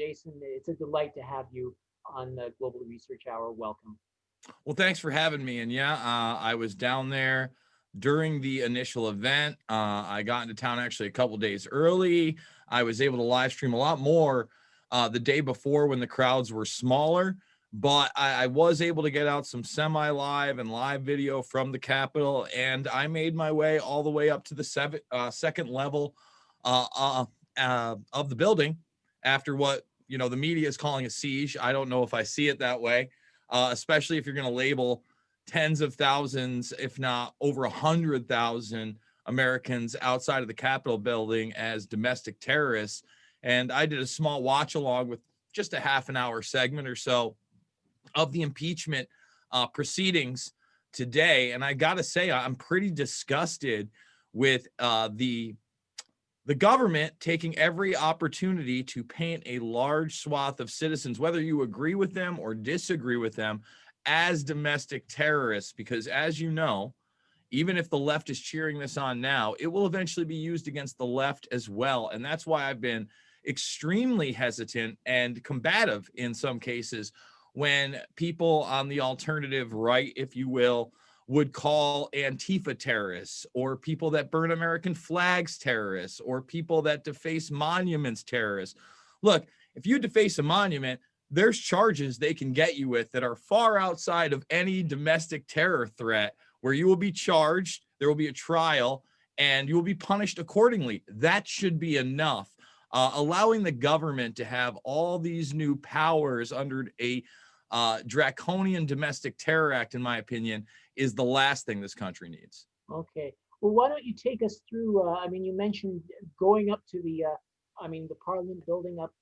Jason. It's a delight to have you on the Global Research Hour. Welcome. Well, thanks for having me. And yeah, I was down there during the initial event. I got into town actually a couple days early. I was able to live stream a lot more the day before when the crowds were smaller, but I was able to get out some semi-live and live video from the Capitol, and I made my way all the way up to the second level of the building after what the media is calling a siege. I don't know if I see it that way. Especially if you're going to label tens of thousands, if not over 100,000 Americans outside of the Capitol building as domestic terrorists. And I did a small watch along with just a half an hour segment or so of the impeachment proceedings today. And I got to say, I'm pretty disgusted with the government taking every opportunity to paint a large swath of citizens, whether you agree with them or disagree with them, as domestic terrorists. Because as you know, even if the left is cheering this on now, it will eventually be used against the left as well. And that's why I've been extremely hesitant and combative in some cases when people on the alternative right, if you will, would call Antifa terrorists, or people that burn American flags terrorists, or people that deface monuments terrorists. Look, if you deface a monument, there's charges they can get you with that are far outside of any domestic terror threat, where you will be charged, there will be a trial, and you will be punished accordingly. That should be enough. Allowing the government to have all these new powers under a draconian domestic terror act, in my opinion, is the last thing this country needs. Okay. Well, why don't you take us through? You mentioned going up to the Parliament building up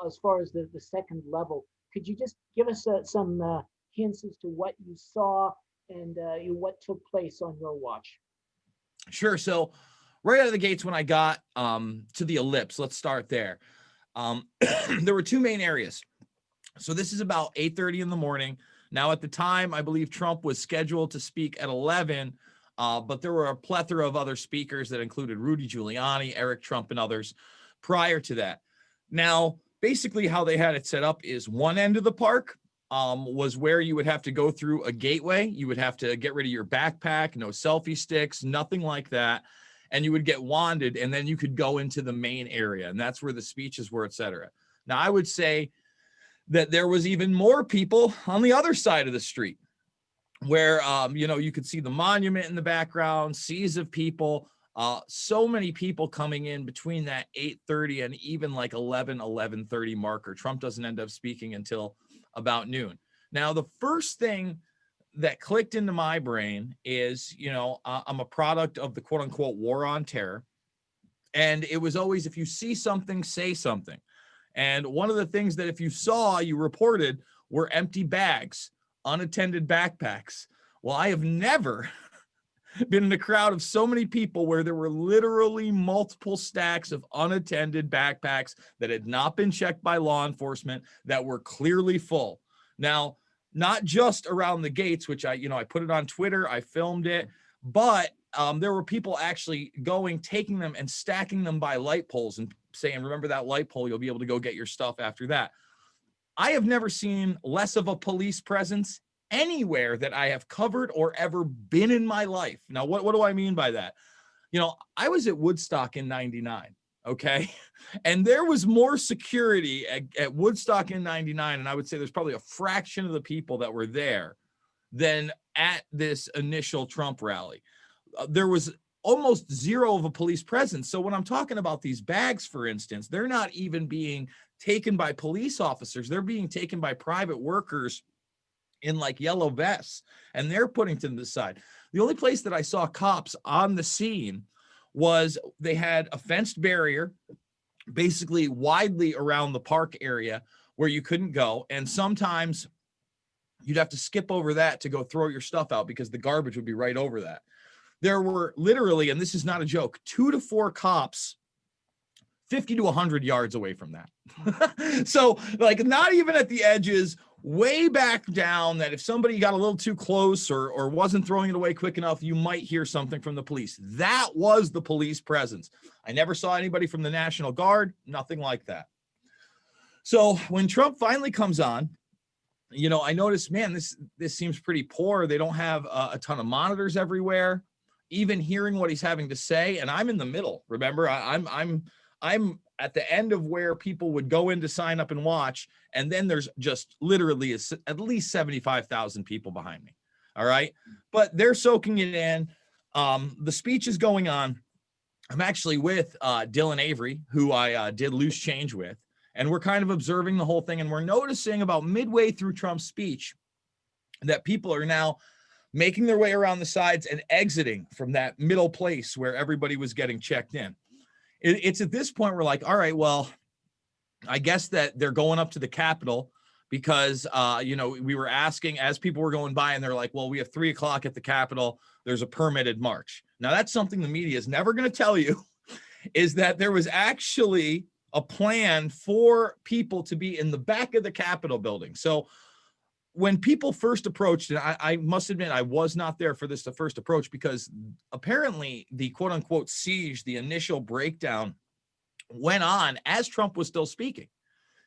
as far as the second level. Could you just give us some hints as to what you saw and what took place on your watch? Sure. So right out of the gates, when I got to the ellipse, let's start there. There were two main areas. So this is about 8:30 in the morning. Now, at the time, I believe Trump was scheduled to speak at 11, but there were a plethora of other speakers that included Rudy Giuliani, Eric Trump, and others prior to that. Now, basically how they had it set up is one end of the park was where you would have to go through a gateway. You would have to get rid of your backpack, no selfie sticks, nothing like that. And you would get wanded, and then you could go into the main area. And that's where the speeches were, et cetera. Now, I would say that there was even more people on the other side of the street where, you could see the monument in the background, seas of people, so many people coming in between that 8:30 and even like 11:30 marker. Trump doesn't end up speaking until about noon. Now, the first thing that clicked into my brain is, I'm a product of the quote unquote war on terror. And it was always, if you see something, say something. And one of the things that if you saw, you reported were empty bags, unattended backpacks. Well, I have never been in a crowd of so many people where there were literally multiple stacks of unattended backpacks that had not been checked by law enforcement that were clearly full. Now, not just around the gates, which I put it on Twitter, I filmed it, but there were people actually taking them and stacking them by light poles and saying, remember that light pole, you'll be able to go get your stuff after that. I have never seen less of a police presence anywhere that I have covered or ever been in my life. Now, what do I mean by that? I was at Woodstock in 99, okay? And there was more security at Woodstock in 99, and I would say there's probably a fraction of the people that were there than at this initial Trump rally. There was almost zero of a police presence. So when I'm talking about these bags, for instance, they're not even being taken by police officers. They're being taken by private workers in like yellow vests, and they're putting to the side. The only place that I saw cops on the scene was they had a fenced barrier basically widely around the park area where you couldn't go. And sometimes you'd have to skip over that to go throw your stuff out because the garbage would be right over that. There were literally, and this is not a joke, 2 to 4 cops 50 to 100 yards away from that. So like not even at the edges, way back down, that if somebody got a little too close or wasn't throwing it away quick enough, you might hear something from the police. That was the police presence. I never saw anybody from the National Guard, nothing like that. So when Trump finally comes on, I noticed, man, this seems pretty poor. They don't have a ton of monitors everywhere, even hearing what he's having to say. And I'm in the middle. Remember, I'm at the end of where people would go in to sign up and watch. And then there's just literally at least 75,000 people behind me. All right. But they're soaking it in. The speech is going on. I'm actually with Dylan Avery, who I did Loose Change with. And we're kind of observing the whole thing. And we're noticing about midway through Trump's speech that people are now making their way around the sides and exiting from that middle place where everybody was getting checked in. It's at this point we're like, all right, well, I guess that they're going up to the Capitol because, we were asking as people were going by and they're like, well, we have 3:00 at the Capitol. There's a permitted march. Now, that's something the media is never going to tell you, is that there was actually a plan for people to be in the back of the Capitol building. So when people first approached, and I must admit, I was not there for the first approach, because apparently the quote unquote siege, the initial breakdown, went on as Trump was still speaking.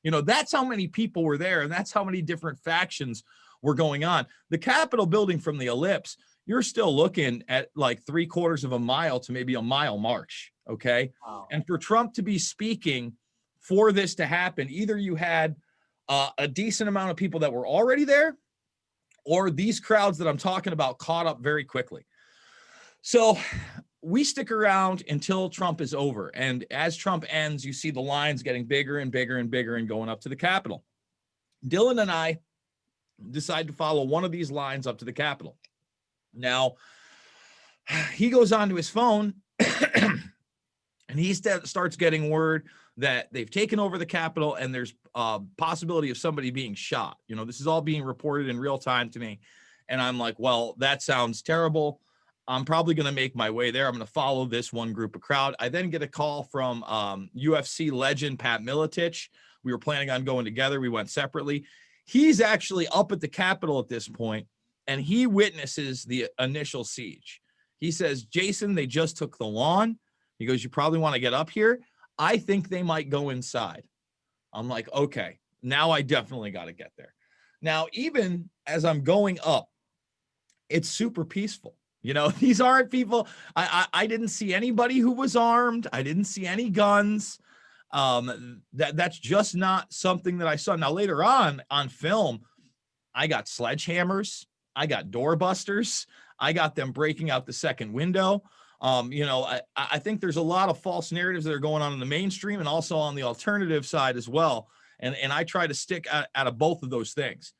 That's how many people were there, and that's how many different factions were going on. The Capitol building from the Ellipse, you're still looking at like 3/4 of a mile to maybe a mile march. Okay. Wow. And for Trump to be speaking, for this to happen, either you had a decent amount of people that were already there, or these crowds that I'm talking about caught up very quickly. So we stick around until Trump is over. And as Trump ends, you see the lines getting bigger and bigger and bigger and going up to the Capitol. Dylan and I decide to follow one of these lines up to the Capitol. Now, he goes onto his phone and he starts getting word that they've taken over the Capitol and there's a possibility of somebody being shot. This is all being reported in real time to me. And I'm like, well, that sounds terrible. I'm probably going to make my way there. I'm going to follow this one group of crowd. I then get a call from UFC legend Pat Miletich. We were planning on going together. We went separately. He's actually up at the Capitol at this point, and he witnesses the initial siege. He says, Jason, they just took the lawn. He goes, you probably want to get up here. I think they might go inside. I'm like, okay, now I definitely got to get there. Now, even as I'm going up, it's super peaceful. These aren't people. I didn't see anybody who was armed. I didn't see any guns. That's just not something that I saw. Now, later on film, I got sledgehammers. I got doorbusters. I got them breaking out the second window. I think there's a lot of false narratives that are going on in the mainstream and also on the alternative side as well. And I try to stick out of both of those things.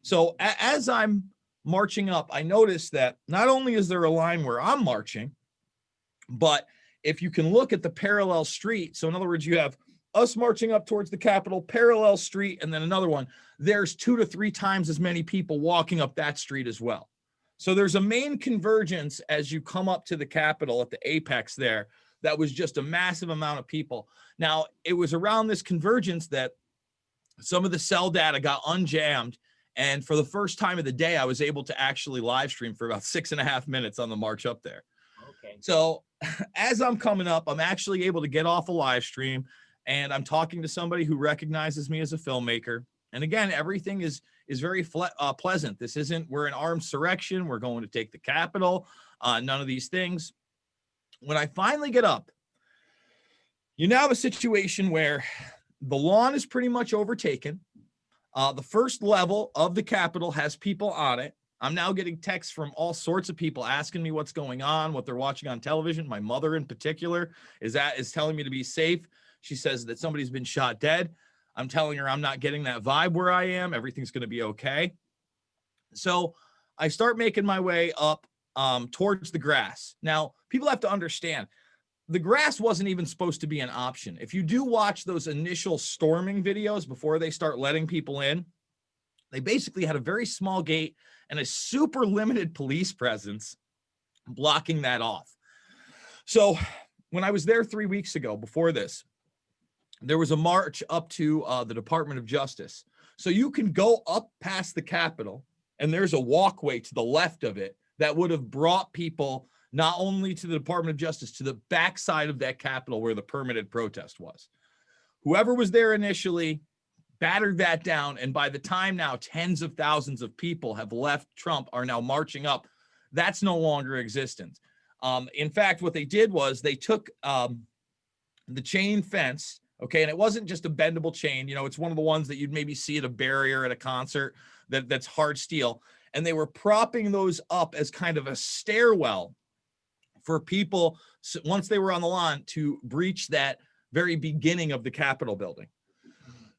So as I'm marching up, I noticed that not only is there a line where I'm marching, but if you can look at the parallel street, so in other words, you have us marching up towards the Capitol, parallel street, and then another one, there's 2 to 3 times as many people walking up that street as well. So there's a main convergence as you come up to the Capitol at the apex there. That was just a massive amount of people. Now, it was around this convergence that some of the cell data got unjammed. And for the first time of the day, I was able to actually live stream for about 6.5 minutes on the march up there. Okay. So as I'm coming up, I'm actually able to get off a live stream and I'm talking to somebody who recognizes me as a filmmaker. And again, everything is very pleasant. This isn't, we're an armed insurrection. We're going to take the Capitol. None of these things. When I finally get up, you now have a situation where the lawn is pretty much overtaken. The first level of the Capitol has people on it. I'm now getting texts from all sorts of people asking me what's going on, what they're watching on television. My mother in particular is telling me to be safe. She says that somebody's been shot dead. I'm telling her I'm not getting that vibe where I am. Everything's going to be okay. So I start making my way up towards the grass. Now, people have to understand, the grass wasn't even supposed to be an option. If you do watch those initial storming videos before they start letting people in, they basically had a very small gate and a super limited police presence blocking that off. So when I was there 3 weeks ago before this, there was a march up to the Department of Justice. So you can go up past the Capitol and there's a walkway to the left of it that would have brought people not only to the Department of Justice, to the backside of that Capitol where the permitted protest was. Whoever was there initially battered that down. And by the time now tens of thousands of people have left Trump, are now marching up, that's no longer existent. In fact, what they did was they took the chain fence, okay, and it wasn't just a bendable chain. You know, it's one of the ones that you'd maybe see at a barrier at a concert that's hard steel. And they were propping those up as kind of a stairwell for people, once they were on the lawn, to breach that very beginning of the Capitol building.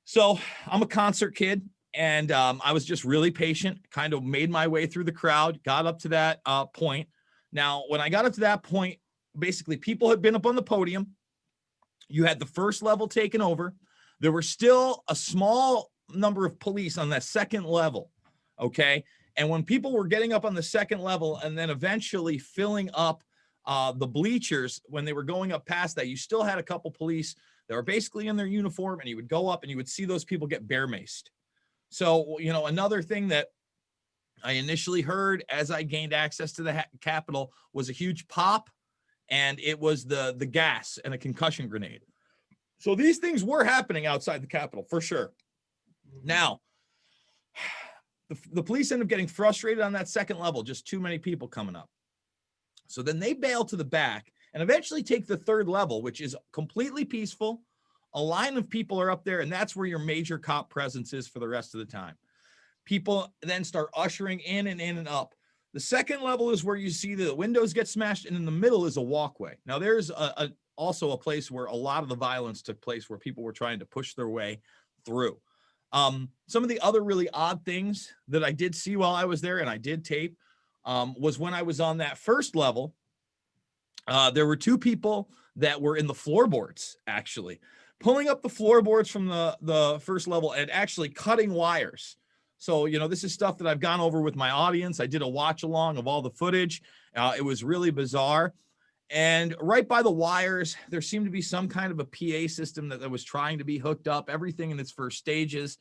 So I'm a concert kid, and I was just really patient, kind of made my way through the crowd, got up to that point. Now, when I got up to that point, basically people had been up on the podium. You had the first level taken over. There were still a small number of police on that second level, okay? And when people were getting up on the second level and then eventually filling up the bleachers, when they were going up past that, you still had a couple police that were basically in their uniform, and you would go up and you would see those people get bear maced. So, you know, another thing that I initially heard as I gained access to the Capitol was a huge pop, and it was the gas and a concussion grenade. So these things were happening outside the Capitol for sure. Now, the police end up getting frustrated on that second level, just too many people coming up. So then they bail to the back and eventually take the third level, which is completely peaceful. A line of people are up there, and that's where your major cop presence is for the rest of the time. People then start ushering in and up. The second level is where you see the windows get smashed, and in the middle is a walkway. Now, there's also a place where a lot of the violence took place, where people were trying to push their way through. Some of the other really odd things that I did see while I was there, and I did tape, was when I was on that first level, there were two people that were in the floorboards, actually, pulling up the floorboards from the first level and actually cutting wires. So, you know, this is stuff that I've gone over with my audience. I did a watch along of all the footage. It was really bizarre. And right by the wires, there seemed to be some kind of a PA system that was trying to be hooked up, everything in its first stages.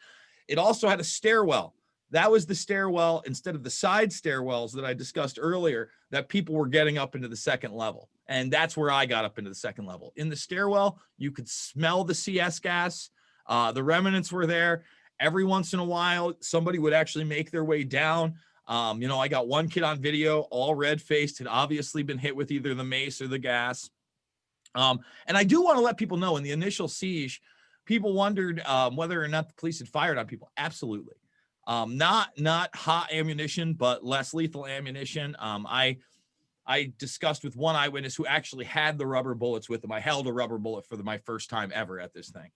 It also had a stairwell. That was the stairwell instead of the side stairwells that I discussed earlier, that people were getting up into the second level. And that's where I got up into the second level. In the stairwell, you could smell the CS gas. The remnants were there. Every once in a while, somebody would actually make their way down. You know, I got one kid on video, all red-faced, had obviously been hit with either the mace or the gas. And I do want to let people know, in the initial siege, people wondered whether or not the police had fired on people. Absolutely. Not hot ammunition, but less lethal ammunition. I discussed with one eyewitness who actually had the rubber bullets with him. I held a rubber bullet for my first time ever at this thing.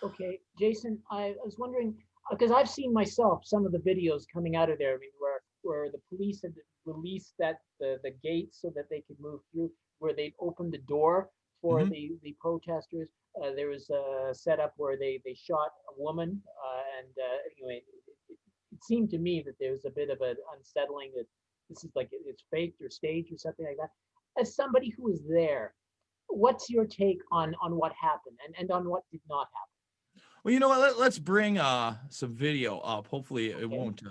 Okay, Jason, I was wondering, because I've seen myself some of the videos coming out of there, I mean, where the police had released the gates so that they could move through, where they opened the door for the protesters. There was a setup where they shot a woman, and anyway, it seemed to me that there was a bit of an unsettling that this is like it's faked or staged or something like that. As somebody who was there, what's your take on what happened and on what did not happen? Well, you know what? Let's bring some video up. Hopefully it won't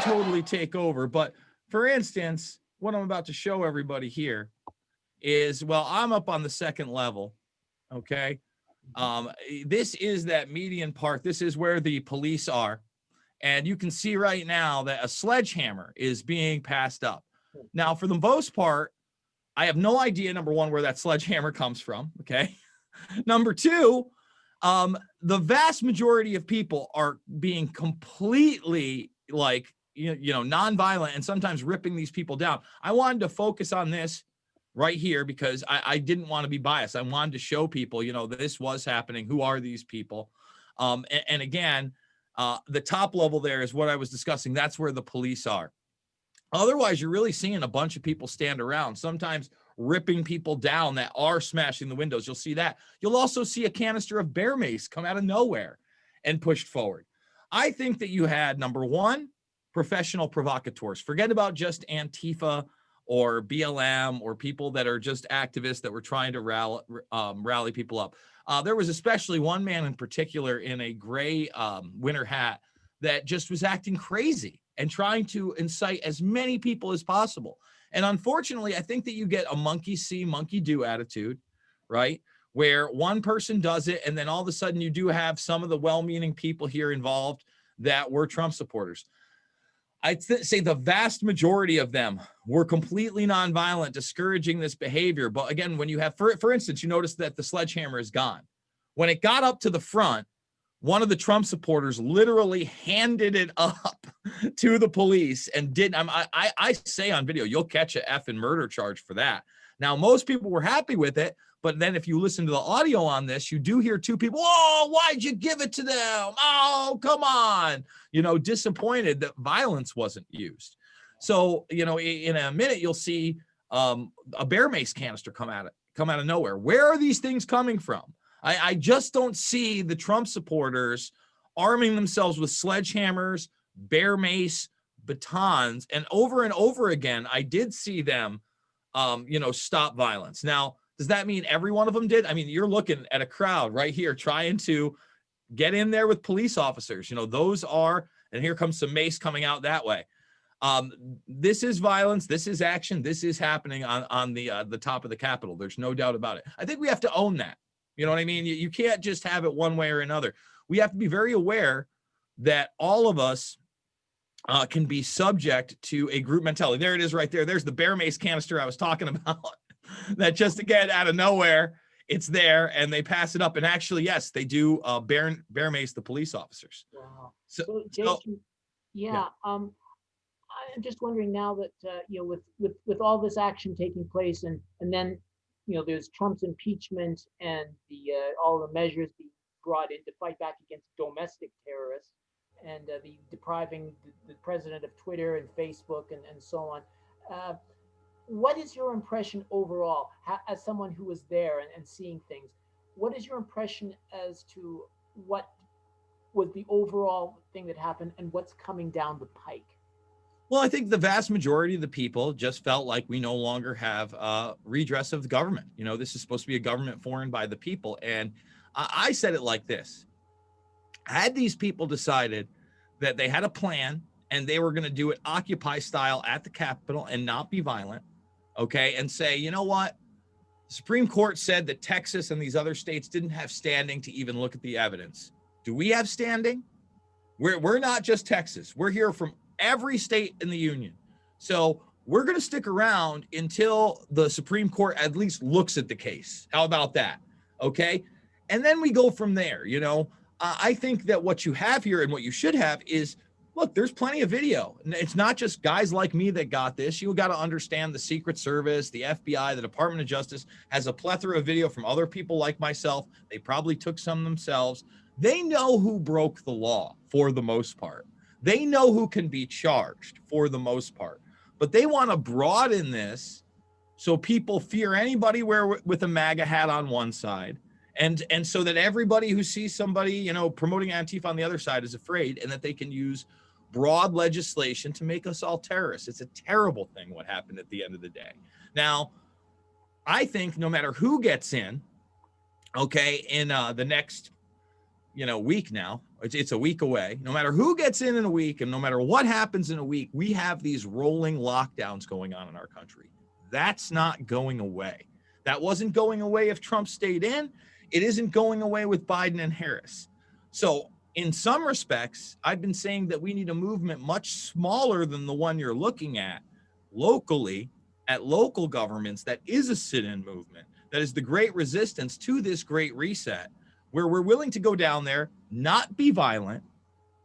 totally take over. But for instance, what I'm about to show everybody here is, well, I'm up on the second level. Okay. This is that median part. This is where the police are. And you can see right now that a sledgehammer is being passed up. Now, for the most part, I have no idea, number one, where that sledgehammer comes from. Okay. Number two, the vast majority of people are being completely like, you know, nonviolent and sometimes ripping these people down. I wanted to focus on this right here because I didn't want to be biased. I wanted to show people, you know, this was happening. Who are these people? And again, the top level there is what I was discussing. That's where the police are. Otherwise, you're really seeing a bunch of people stand around, sometimes ripping people down that are smashing the windows. You'll see that. You'll also see a canister of bear mace come out of nowhere and pushed forward. I think that you had, number one, professional provocateurs. Forget about just Antifa or BLM or people that are just activists that were trying to rally people up. There was especially one man in particular in a gray winter hat that just was acting crazy and trying to incite as many people as possible. And unfortunately, I think that you get a monkey see, monkey do attitude, right? where one person does it, and then all of a sudden you do have some of the well-meaning people here involved that were Trump supporters. I'd say the vast majority of them were completely nonviolent, discouraging this behavior. But again, when you have, for instance, you notice that the sledgehammer is gone. When it got up to the front, one of the Trump supporters literally handed it up to the police and did. I say on video, you'll catch a effing murder charge for that. Now, most people were happy with it, but then if you listen to the audio on this, you do hear two people, oh, why'd you give it to them? Oh, come on. Disappointed that violence wasn't used. So, in a minute, you'll see a bear mace canister come out of nowhere. Where are these things coming from? I just don't see the Trump supporters arming themselves with sledgehammers, bear mace, batons, and over again, I did see them, stop violence. Now, does that mean every one of them did? I mean, you're looking at a crowd right here trying to get in there with police officers. Those are, and here comes some mace coming out that way. This is violence. This is action. This is happening on the top of the Capitol. There's no doubt about it. I think we have to own that. You know what I mean? You can't just have it one way or another. We have to be very aware that all of us can be subject to a group mentality. There it is right there. There's the bear mace canister I was talking about. That just, again, out of nowhere, it's there, and they pass it up. And actually, yes, they do bear mace the police officers. Wow. So Jason, yeah. I'm just wondering now that, with all this action taking place, and then, there's Trump's impeachment and all the measures being brought in to fight back against domestic terrorists, and the depriving the president of Twitter and Facebook and so on. What is your impression overall, as someone who was there and seeing things? What is your impression as to what was the overall thing that happened and what's coming down the pike? Well, I think the vast majority of the people just felt like we no longer have redress of the government. This is supposed to be a government formed by the people. And I said it like this. Had these people decided that they had a plan and they were going to do it Occupy style at the Capitol and not be violent, okay, and say, you know what? The Supreme Court said that Texas and these other states didn't have standing to even look at the evidence. Do we have standing? We're not just Texas. We're here from every state in the union. So we're going to stick around until the Supreme Court at least looks at the case. How about that? Okay. And then we go from there. I think that what you have here and what you should have is, look, there's plenty of video. It's not just guys like me that got this. You got to understand the Secret Service, the FBI, the Department of Justice has a plethora of video from other people like myself. They probably took some themselves. They know who broke the law for the most part. They know who can be charged for the most part, but they want to broaden this so people fear anybody with a MAGA hat on one side, and so that everybody who sees somebody, promoting Antifa on the other side is afraid, and that they can use broad legislation to make us all terrorists. It's a terrible thing what happened at the end of the day. Now, I think no matter who gets in, okay, in the next week now, it's a week away. No matter who gets in a week and no matter what happens in a week, we have these rolling lockdowns going on in our country. That's not going away. That wasn't going away if Trump stayed in. It isn't going away with Biden and Harris. So in some respects, I've been saying that we need a movement much smaller than the one you're looking at locally, at local governments, that is a sit-in movement, that is the great resistance to this great reset, where we're willing to go down there, not be violent,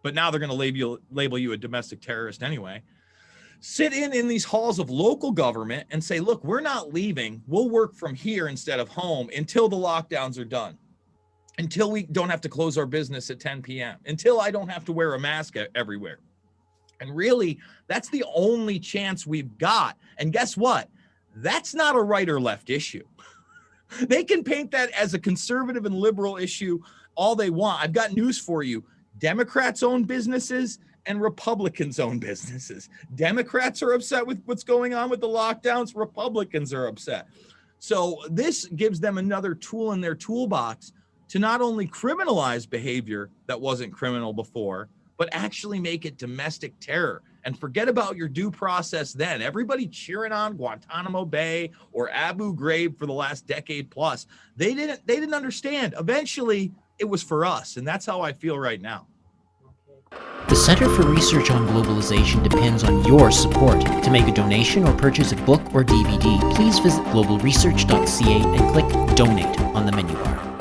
but now they're going to label you a domestic terrorist anyway. Sit in these halls of local government and say, look, we're not leaving. We'll work from here instead of home until the lockdowns are done, until we don't have to close our business at 10 p.m., until I don't have to wear a mask everywhere. And really, that's the only chance we've got. And guess what? That's not a right or left issue. They can paint that as a conservative and liberal issue all they want. I've got news for you. Democrats own businesses and Republicans own businesses. Democrats are upset with what's going on with the lockdowns. Republicans are upset. So this gives them another tool in their toolbox to not only criminalize behavior that wasn't criminal before, but actually make it domestic terror and forget about your due process then. Everybody cheering on Guantanamo Bay or Abu Ghraib for the last decade plus, they didn't understand. Eventually, it was for us, and that's how I feel right now. The Center for Research on Globalization depends on your support. To make a donation or purchase a book or DVD, please visit globalresearch.ca and click Donate on the menu bar.